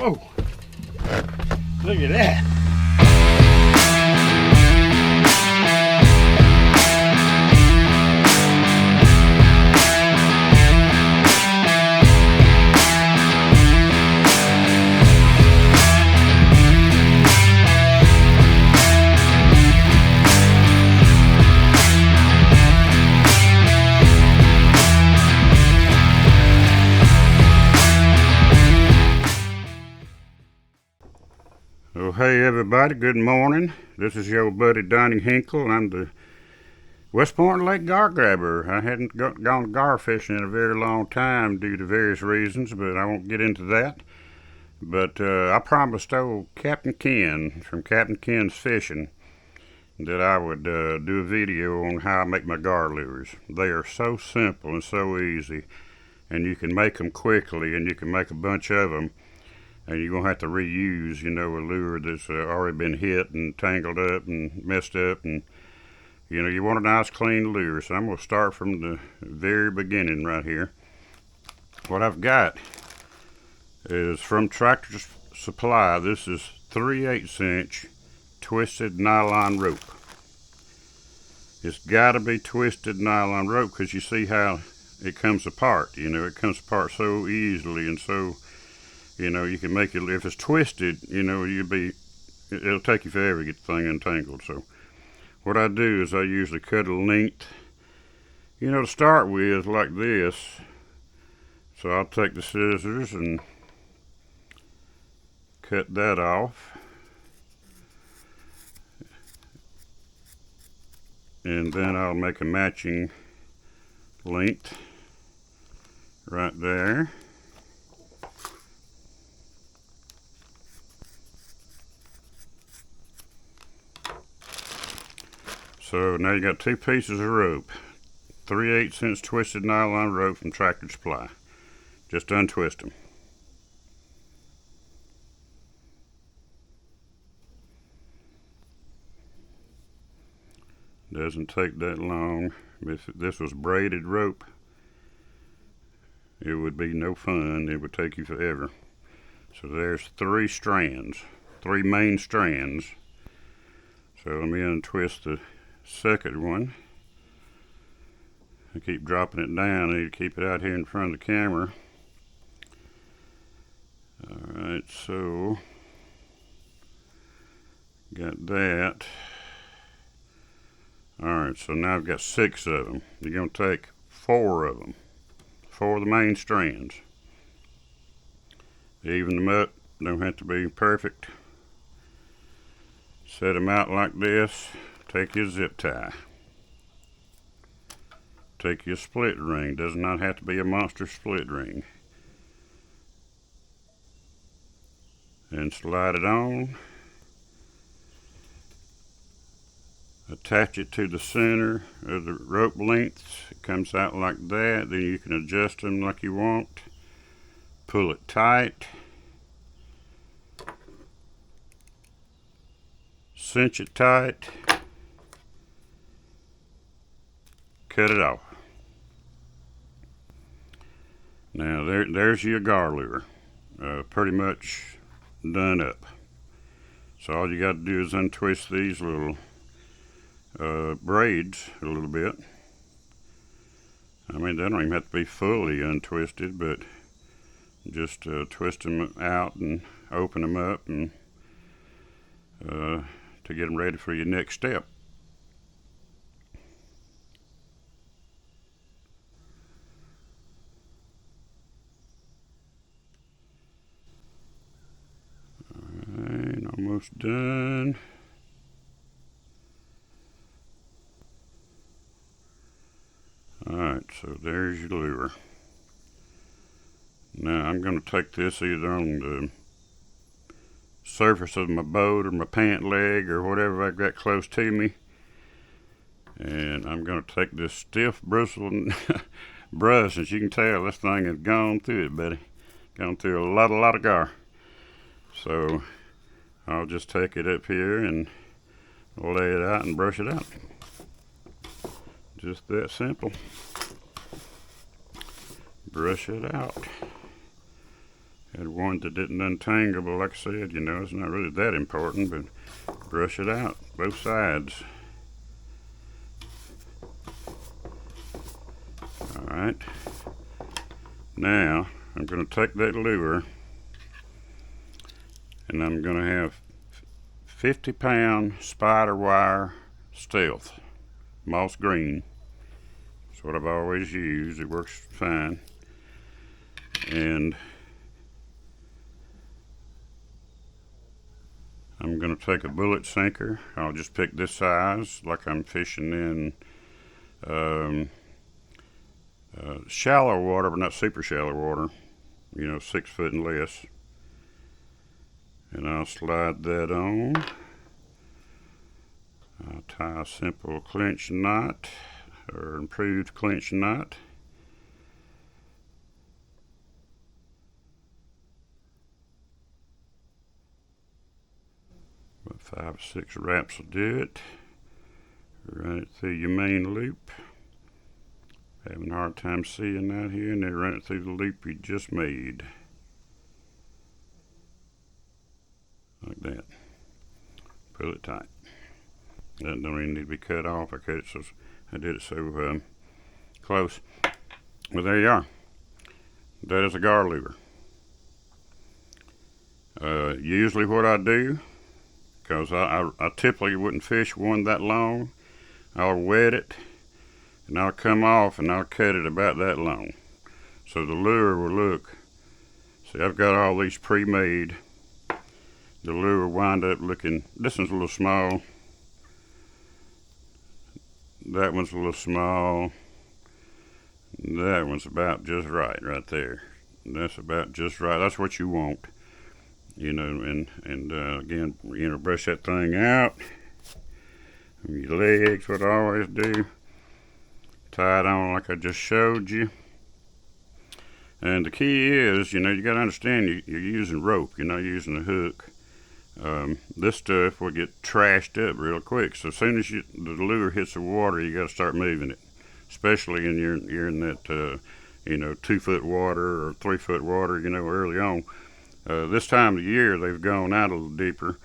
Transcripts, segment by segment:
Whoa, look at that. Well, hey everybody, good morning. This is your buddy Donnie Hinkle, and I'm the West Point Lake gar grabber. I hadn't gone gar fishing in a very long time due to various reasons, but I won't get into that. But I promised old Captain Ken from Captain Ken's Fishing that I would do a video on how I make my gar lures. They are so simple and so easy, and you can make them quickly, and you can make a bunch of them. And you're going to have to reuse, a lure that's already been hit and tangled up and messed up. And, you want a nice clean lure. So I'm going to start from the very beginning right here. What I've got is from Tractor Supply. This is 3/8 inch twisted nylon rope. It's got to be twisted nylon rope because you see how it comes apart. It comes apart so easily and so... you can make it, if it's twisted, it'll take you forever to get the thing untangled. So what I do is I usually cut a length, to start with like this. So I'll take the scissors and cut that off. And then I'll make a matching length right there. So now you got two pieces of rope, 3/8 inch twisted nylon rope from Tractor Supply. Just untwist them. Doesn't take that long. If this was braided rope, it would be no fun. It would take you forever. So there's three main strands. So let me untwist the second one. I keep dropping it down. I need to keep it out here in front of the camera. Alright, so got that. Alright, so now I've got 6 of them. You're going to take 4 of them, 4 of the main strands. Even them up, don't have to be perfect. Set them out like this. Take your zip tie. Take your split ring. Does not have to be a monster split ring. And slide it on. Attach it to the center of the rope lengths. It comes out like that. Then you can adjust them like you want. Pull it tight. Cinch it tight. Cut it off. Now there's your gar lure, pretty much done up. So all you got to do is untwist these little braids a little bit. I mean, they don't even have to be fully untwisted, but just twist them out and open them up and to get them ready for your next step. Almost done. Alright, so there's your lure. Now I'm going to take this either on the surface of my boat or my pant leg or whatever I've got close to me. And I'm going to take this stiff bristled brush. As you can tell, this thing has gone through it, buddy. Gone through a lot of gar. So I'll just take it up here and lay it out and brush it out. Just that simple. Brush it out. Had one that didn't untangle, but like I said, you know, it's not really that important, but brush it out, both sides. Alright, now I'm going to take that lure and I'm going to have 50-pound spider wire stealth, moss green. That's what I've always used, it works fine. And I'm going to take a bullet sinker. I'll just pick this size, like I'm fishing in shallow water, but not super shallow water, you know, 6 foot and less. And I'll slide that on. I'll tie a simple clinch knot, or improved clinch knot. About 5 or 6 wraps will do it. Run it through your main loop. Having a hard time seeing that here, and then run it through the loop you just made. Like that. Pull it tight. That don't even need to be cut off. I did it so close. Well, there you are. That is a gar lure. Usually what I do, because I typically wouldn't fish one that long, I'll wet it and I'll come off and I'll cut it about that long. So the lure will look, see, I've got all these pre-made. The lure will wind up looking, this one's a little small. That one's a little small. That one's about just right there. That's about just right. That's what you want. You know, and again, you know, brush that thing out. Your legs, what I always do. Tie it on like I just showed you. And the key is, you know, you got to understand you're using rope. You're not using a hook. This stuff will get trashed up real quick. So as soon as the lure hits the water, you got to start moving it. Especially in you're in that, you know, 2 foot water or 3 foot water, you know, early on. This time of the year, they've gone out a little deeper,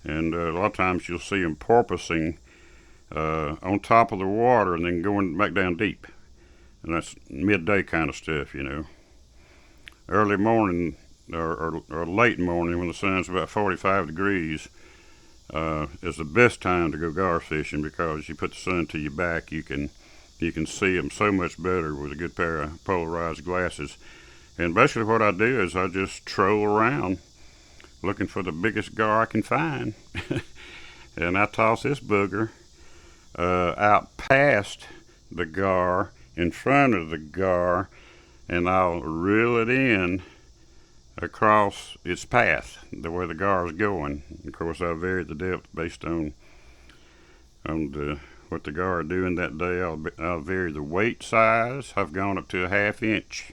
and a lot of times you'll see them porpoising on top of the water and then going back down deep. And that's midday kind of stuff, you know. Early morning or late morning when the sun's about 45 degrees is the best time to go gar fishing, because you put the sun to your back, you can see them so much better with a good pair of polarized glasses. And basically what I do is I just troll around looking for the biggest gar I can find. And I toss this booger out past the gar, in front of the gar, and I'll reel it in across its path, the way the gar is going. Of course, I vary the depth based on what the gar are doing that day. I'll vary the weight size. I've gone up to a 1/2 inch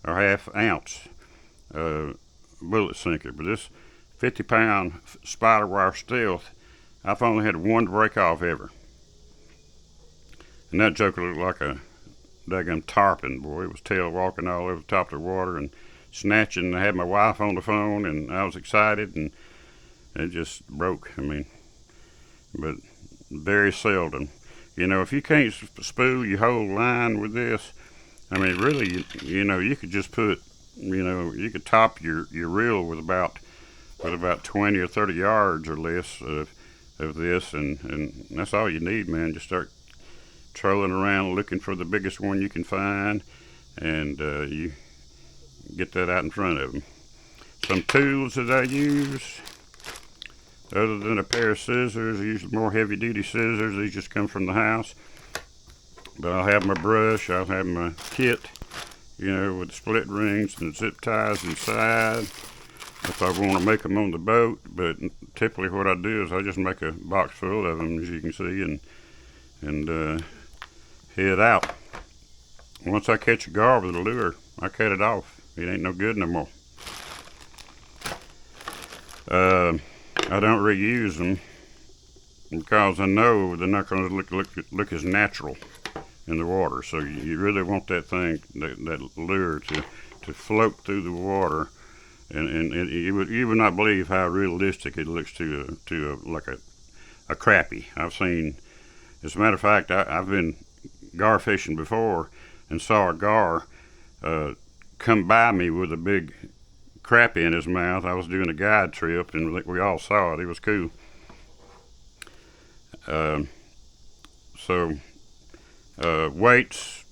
or 1/2 ounce bullet sinker, but this 50-pound spider wire stealth, I've only had one break off ever, and that joker looked like a daggum tarpon. Boy, it was tail walking all over the top of the water and snatching. I had my wife on the phone and I was excited, and it just broke. I mean, but very seldom. You know, if you can't spool your whole line with this, I mean, really, you know, you could just put, you know, you could top your reel with about 20 or 30 yards or less of this, and that's all you need, man. Just start trolling around looking for the biggest one you can find, and you get that out in front of them. Some tools that I use, other than a pair of scissors, usually more heavy-duty scissors. These just come from the house. But I'll have my brush, I'll have my kit, you know, with split rings and zip ties inside if I want to make them on the boat. But typically what I do is I just make a box full of them, as you can see, and head out. Once I catch a gar with a lure, I cut it off. It ain't no good no more. I don't reuse them because I know they're not going to look as natural in the water. So you really want that thing, that lure, to float through the water and you would not believe how realistic it looks to like a crappie. I've seen, as a matter of fact, I've been gar fishing before and saw a gar come by me with a big crappie in his mouth. I was doing a guide trip, and we all saw it. It was cool. So weights,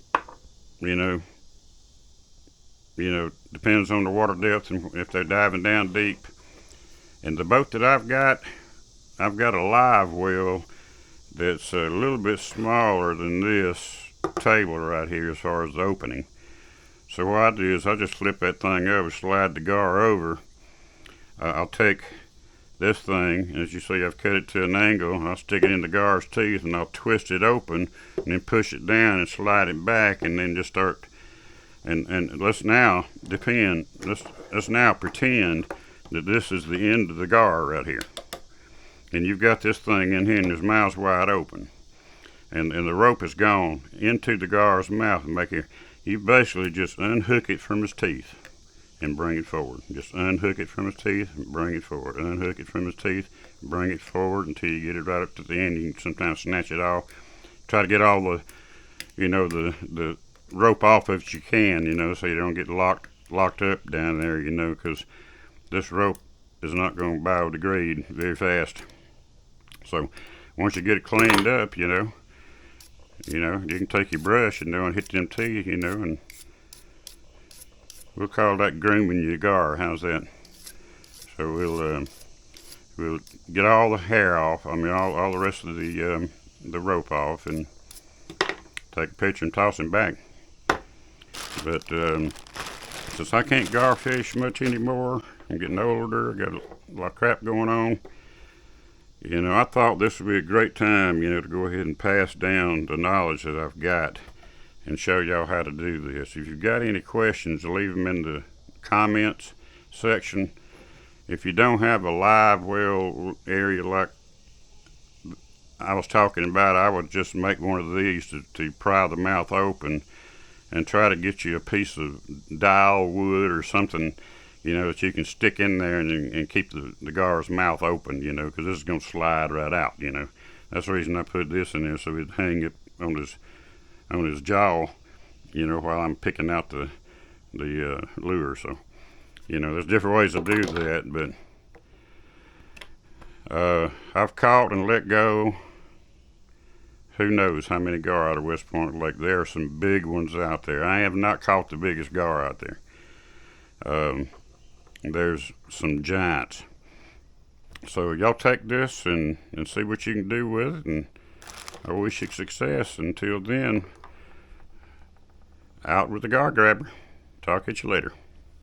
you know, depends on the water depth and if they're diving down deep. And the boat that I've got a live well that's a little bit smaller than this table right here as far as the opening. So what I do is I just flip that thing over, slide the gar over. I'll take this thing, and as you see, I've cut it to an angle. I'll stick it in the gar's teeth, and I'll twist it open, and then push it down and slide it back, and then just start. And let's now pretend that this is the end of the gar right here, and you've got this thing in here, and his mouth's wide open, and the rope is gone into the gar's mouth, and you basically just unhook it from his teeth and bring it forward. Just unhook it from his teeth and bring it forward. Unhook it from his teeth and bring it forward until you get it right up to the end. You can sometimes snatch it off. Try to get all the, the rope off if you can, so you don't get locked up down there, because this rope is not going to biodegrade very fast. So once you get it cleaned up, you can take your brush and hit them teeth, and we'll call that grooming your gar. How's that? So we'll get all the hair off. I mean, all the rest of the rope off, and take a picture and toss him back. But since I can't gar fish much anymore, I'm getting older. I got a lot of crap going on. I thought this would be a great time, to go ahead and pass down the knowledge that I've got and show y'all how to do this. If you've got any questions, leave them in the comments section. If you don't have a live well area like I was talking about, I would just make one of these to pry the mouth open and try to get you a piece of dial wood or something, that you can stick in there and keep the gar's mouth open, because this is going to slide right out, That's the reason I put this in there, so it'd hang it on his jaw, while I'm picking out the lure. So, there's different ways to do that, but I've caught and let go who knows how many gar out of West Point Lake. There are some big ones out there. I have not caught the biggest gar out there. There's some giants. So y'all take this and see what you can do with it, and I wish you success. Until then, out with the gar grabber. Talk at you later.